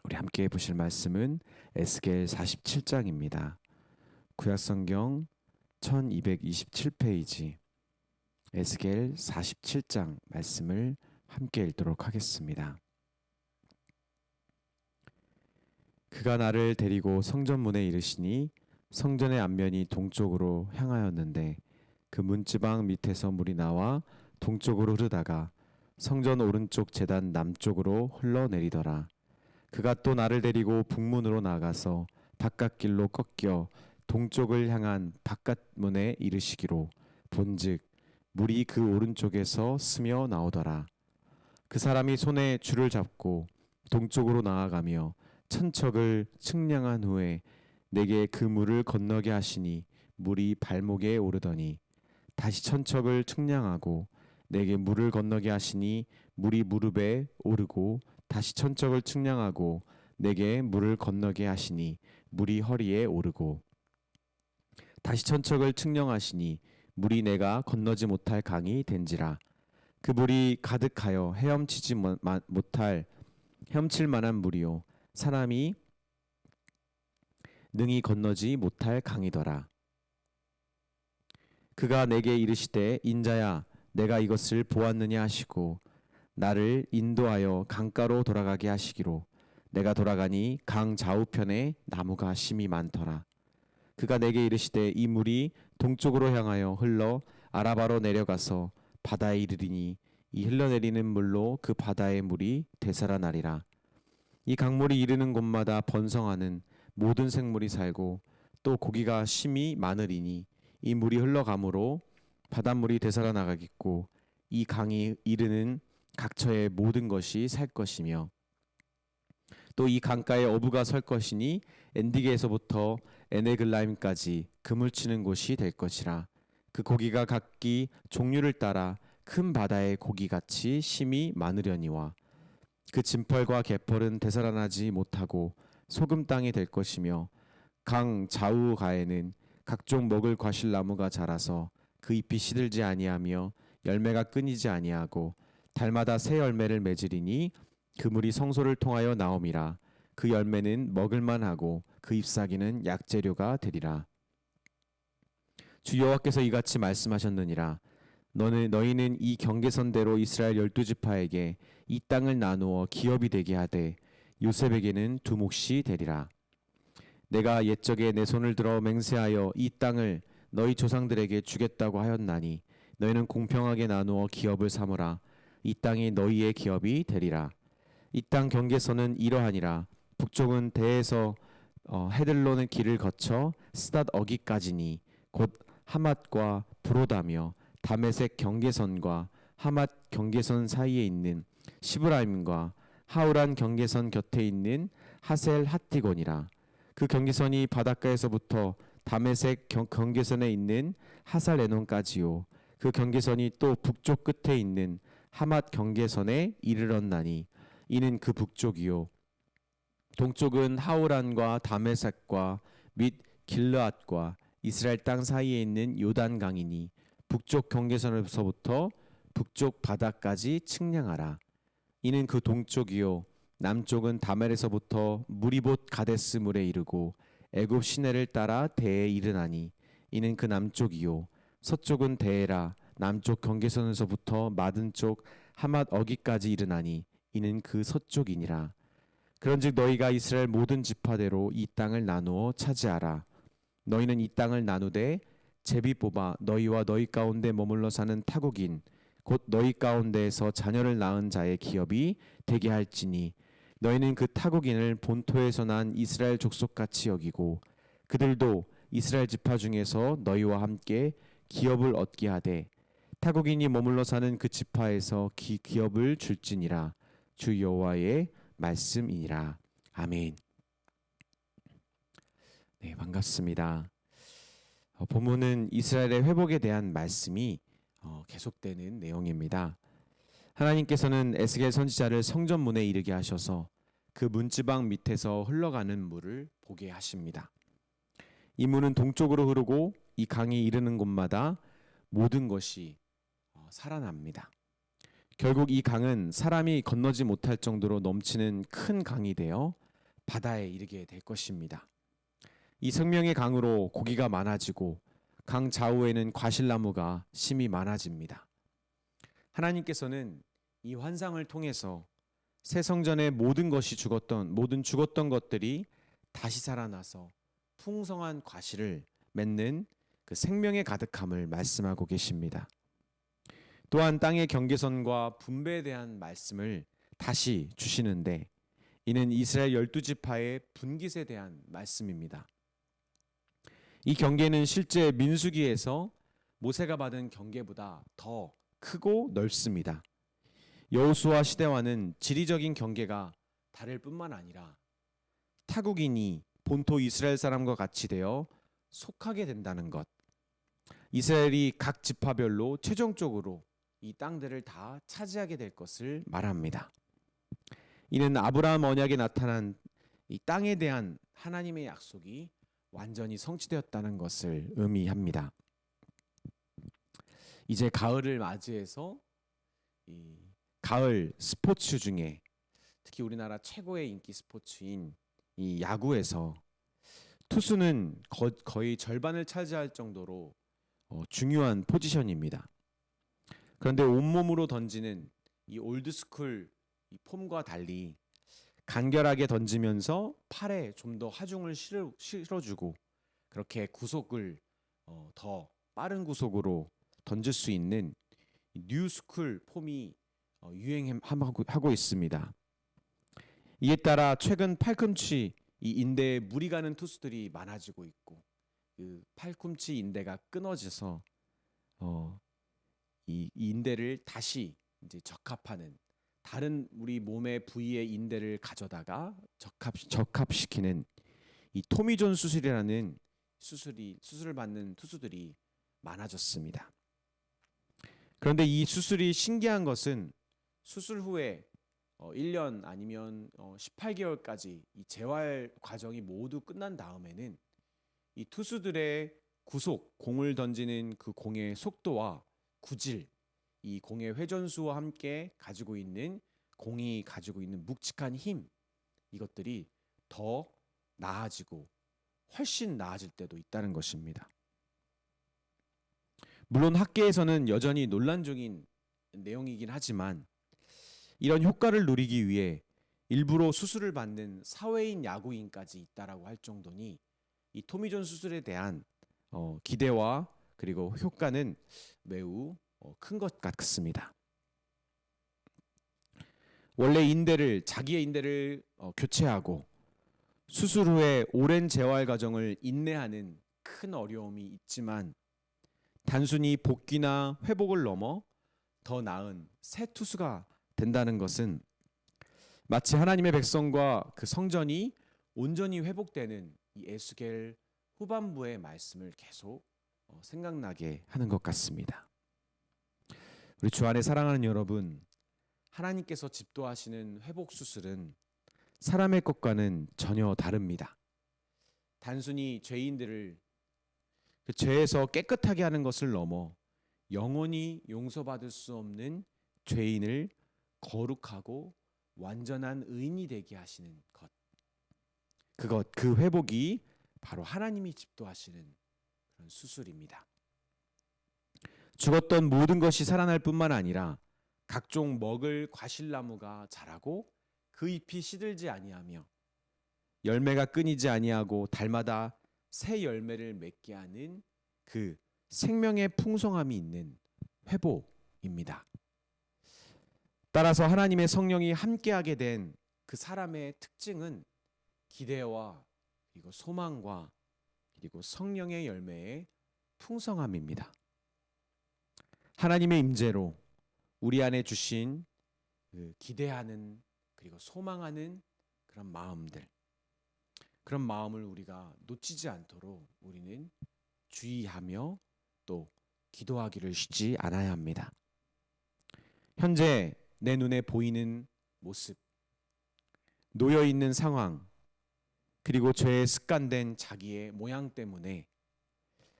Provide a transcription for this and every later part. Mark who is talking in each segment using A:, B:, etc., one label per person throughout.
A: 우리 함께 보실 말씀은 에스겔 47장입니다. 구약성경 1227페이지 에스겔 47장 말씀을 함께 읽도록 하겠습니다. 그가 나를 데리고 성전문에 이르시니 성전의 앞면이 동쪽으로 향하였는데 그 문지방 밑에서 물이 나와 동쪽으로 흐르다가 성전 오른쪽 제단 남쪽으로 흘러내리더라. 그가 또 나를 데리고 북문으로 나가서 바깥길로 꺾여 동쪽을 향한 바깥문에 이르시기로 본즉 물이 그 오른쪽에서 스며 나오더라. 그 사람이 손에 줄을 잡고 동쪽으로 나아가며 천척을 측량한 후에 내게 그 물을 건너게 하시니 물이 발목에 오르더니 다시 천척을 측량하고 내게 물을 건너게 하시니 물이 무릎에 오르고 다시 천척을 측량하고 내게 물을 건너게 하시니 물이 허리에 오르고 다시 천척을 측량하시니 물이 내가 건너지 못할 강이 된지라. 그 물이 가득하여 헤엄칠 만한 물이요 사람이 능히 건너지 못할 강이더라. 그가 내게 이르시되 인자야 내가 이것을 보았느냐 하시고 나를 인도하여 강가로 돌아가게 하시기로 내가 돌아가니 강 좌우편에 나무가 심이 많더라. 그가 내게 이르시되 이 물이 동쪽으로 향하여 흘러 아라바로 내려가서 바다에 이르리니 이 흘러내리는 물로 그 바다의 물이 되살아나리라. 이 강물이 이르는 곳마다 번성하는 모든 생물이 살고 또 고기가 심이 많으리니 이 물이 흘러가므로 바닷물이 되살아나가겠고 이 강이 이르는 각처의 모든 것이 살 것이며 또 이 강가에 어부가 설 것이니 엔디게에서부터 에네글라임까지 그물 치는 곳이 될 것이라. 그 고기가 각기 종류를 따라 큰 바다의 고기같이 심이 많으려니와 그 진펄과 개펄은 되살아나지 못하고 소금 땅이 될 것이며 강 좌우가에는 각종 먹을 과실나무가 자라서 그 잎이 시들지 아니하며 열매가 끊이지 아니하고 달마다 새 열매를 맺으리니 그 물이 성소를 통하여 나옴이라. 그 열매는 먹을만하고 그 잎사귀는 약재료가 되리라. 주 여호와께서 이같이 말씀하셨느니라. 너희는 이 경계선대로 이스라엘 12지파에게 이 땅을 나누어 기업이 되게 하되 요셉에게는 두 몫이 되리라. 내가 옛적에 내 손을 들어 맹세하여 이 땅을 너희 조상들에게 주겠다고 하였나니 너희는 공평하게 나누어 기업을 삼으라. 이 땅이 너희의 기업이 되리라. 이 땅 경계선은 이러하니라. 북쪽은 대에서 헤들로는 길을 거쳐 스닷 어기까지니 곧 하맛과 브로다며 다메섹 경계선과 하맛 경계선 사이에 있는 시브라임과 하우란 경계선 곁에 있는 하셀 하티곤이라. 그 경계선이 바닷가에서부터 다메섹 경계선에 있는 하살레논까지요. 그 경계선이 또 북쪽 끝에 있는 하맛 경계선에 이르렀나니 이는 그 북쪽이요. 동쪽은 하우란과 다메섹과 및 길르앗과 이스라엘 땅 사이에 있는 요단강이니 북쪽 경계선에서부터 북쪽 바다까지 측량하라. 이는 그 동쪽이요. 남쪽은 다멜에서부터 무리봇 가데스 물에 이르고 애굽 시내를 따라 대에 이르나니 이는 그 남쪽이요. 서쪽은 대에라. 남쪽 경계선에서부터 맞은 쪽 하맛 어기까지 이르나니 이는 그 서쪽이니라. 그런즉 너희가 이스라엘 모든 지파대로 이 땅을 나누어 차지하라. 너희는 이 땅을 나누되 제비 뽑아 너희와 너희 가운데 머물러 사는 타국인 곧 너희 가운데에서 자녀를 낳은 자의 기업이 되게 할지니 너희는 그 타국인을 본토에서 난 이스라엘 족속같이 여기고 그들도 이스라엘 지파 중에서 너희와 함께 기업을 얻게 하되 타국인이 머물러 사는 그 지파에서 기업을 줄지니라. 주 여호와의 말씀이니라. 아멘. 네, 반갑습니다. 본문은 이스라엘의 회복에 대한 말씀이 계속되는 내용입니다. 하나님께서는 에스겔 선지자를 성전문에 이르게 하셔서 그 문지방 밑에서 흘러가는 물을 보게 하십니다. 이 물은 동쪽으로 흐르고 이 강이 이르는 곳마다 모든 것이 살아납니다. 결국 이 강은 사람이 건너지 못할 정도로 넘치는 큰 강이 되어 바다에 이르게 될 것입니다. 이 생명의 강으로 고기가 많아지고 강 좌우에는 과실나무가 심이 많아집니다. 하나님께서는 이 환상을 통해서 새 성전의 모든 죽었던 것들이 다시 살아나서 풍성한 과실을 맺는 그 생명의 가득함을 말씀하고 계십니다. 또한 땅의 경계선과 분배에 대한 말씀을 다시 주시는데 이는 이스라엘 12지파의 분깃에 대한 말씀입니다. 이 경계는 실제 민수기에서 모세가 받은 경계보다 더 크고 넓습니다. 여호수아 시대와는 지리적인 경계가 다를 뿐만 아니라 타국인이 본토 이스라엘 사람과 같이 되어 속하게 된다는 것, 이스라엘이 각 지파별로 최종적으로 이 땅들을 다 차지하게 될 것을 말합니다. 이는 아브라함 언약에 나타난 이 땅에 대한 하나님의 약속이 완전히 성취되었다는 것을 의미합니다. 이제 가을을 맞이해서 이 가을 스포츠 중에 특히 우리나라 최고의 인기 스포츠인 이 야구에서 투수는 거의 절반을 차지할 정도로 중요한 포지션입니다. 그런데 온몸으로 던지는 이 올드스쿨 이 폼과 달리 간결하게 던지면서 팔에 좀 더 하중을 실어주고 그렇게 구속을 더 빠른 구속으로 던질 수 있는 뉴스쿨 폼이 유행하고 있습니다. 이에 따라 최근 팔꿈치 이 인대에 무리 가는 투수들이 많아지고 있고 그 팔꿈치 인대가 끊어져서 이 인대를 다시 이제 적합하는 다른 우리 몸의 부위의 인대를 가져다가 적합시키는 이 토미존 수술이라는 수술을 받는 투수들이 많아졌습니다. 그런데 이 수술이 신기한 것은 수술 후에 1년 아니면 18개월까지 이 재활 과정이 모두 끝난 다음에는 이 투수들의 공을 던지는 그 공의 속도와 구질, 이 공의 회전수와 함께 가지고 있는 공이 가지고 있는 묵직한 힘, 이것들이 더 나아지고 훨씬 나아질 때도 있다는 것입니다. 물론 학계에서는 여전히 논란적인 내용이긴 하지만 이런 효과를 누리기 위해 일부러 수술을 받는 사회인 야구인까지 있다라고 할 정도니 이 토미존 수술에 대한 기대와 그리고 효과는 매우 큰 것 같습니다. 원래 자기의 인대를 교체하고 수술 후에 오랜 재활 과정을 인내하는 큰 어려움이 있지만 단순히 복귀나 회복을 넘어 더 나은 새 투수가 된다는 것은 마치 하나님의 백성과 그 성전이 온전히 회복되는 이 에스겔 후반부의 말씀을 계속 생각나게 하는 것 같습니다. 우리 주 안에 사랑하는 여러분, 하나님께서 집도하시는 회복 수술은 사람의 것과는 전혀 다릅니다. 단순히 죄인들을 그 죄에서 깨끗하게 하는 것을 넘어 영원히 용서받을 수 없는 죄인을 거룩하고 완전한 의인이 되게 하시는 것. 그 회복이 바로 하나님이 집도하시는 그런 수술입니다. 죽었던 모든 것이 살아날 뿐만 아니라 각종 먹을 과실나무가 자라고 그 잎이 시들지 아니하며 열매가 끊이지 아니하고 달마다 새 열매를 맺게 하는 그 생명의 풍성함이 있는 회복입니다. 따라서 하나님의 성령이 함께하게 된 그 사람의 특징은 기대와 그리고 소망과 그리고 성령의 열매의 풍성함입니다. 하나님의 임재로 우리 안에 주신 그 기대하는 그리고 소망하는 그런 마음을 우리가 놓치지 않도록 우리는 주의하며 또 기도하기를 쉬지 않아야 합니다. 현재 내 눈에 보이는 모습, 놓여 있는 상황, 그리고 죄에 습관된 자기의 모양 때문에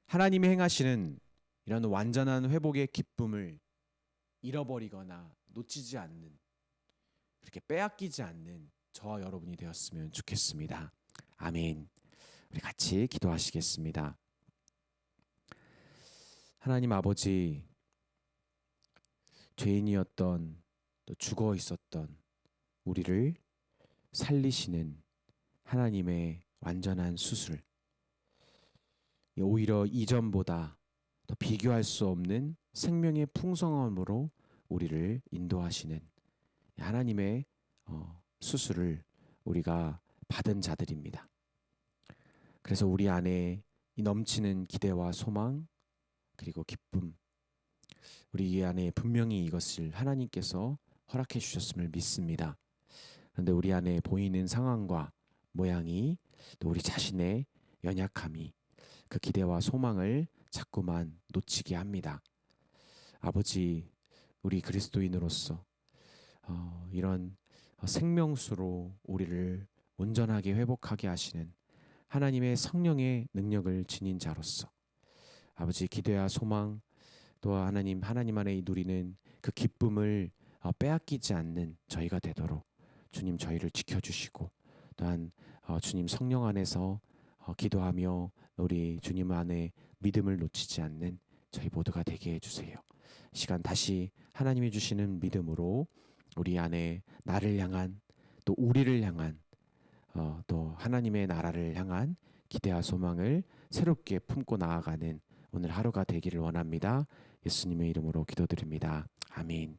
A: 하나님이 행하시는 이런 완전한 회복의 기쁨을 잃어버리거나 놓치지 않는, 그렇게 빼앗기지 않는 저와 여러분이 되었으면 좋겠습니다. 아멘. 우리 같이 기도하시겠습니다. 하나님 아버지, 죄인이었던 또 죽어 있었던 우리를 살리시는 하나님의 완전한 수술, 오히려 이전보다 더 비교할 수 없는 생명의 풍성함으로 우리를 인도하시는 하나님의 수술을 우리가 받은 자들입니다. 그래서 우리 안에 이 넘치는 기대와 소망 그리고 기쁨, 우리 안에 분명히 이것을 하나님께서 허락해 주셨음을 믿습니다. 그런데 우리 안에 보이는 상황과 모양이 또 우리 자신의 연약함이 그 기대와 소망을 자꾸만 놓치게 합니다. 아버지, 우리 그리스도인으로서 이런 생명수로 우리를 온전하게 회복하게 하시는 하나님의 성령의 능력을 지닌 자로서 아버지, 기대와 소망 또 하나님 안에 누리는 그 기쁨을 빼앗기지 않는 저희가 되도록 주님 저희를 지켜주시고, 또한 주님 성령 안에서 기도하며 우리 주님 안에 믿음을 놓치지 않는 저희 모두가 되게 해주세요. 시간 다시 하나님이 주시는 믿음으로 우리 안에 나를 향한 또 우리를 향한 또 하나님의 나라를 향한 기대와 소망을 새롭게 품고 나아가는 오늘 하루가 되기를 원합니다. 예수님의 이름으로 기도드립니다. 아멘.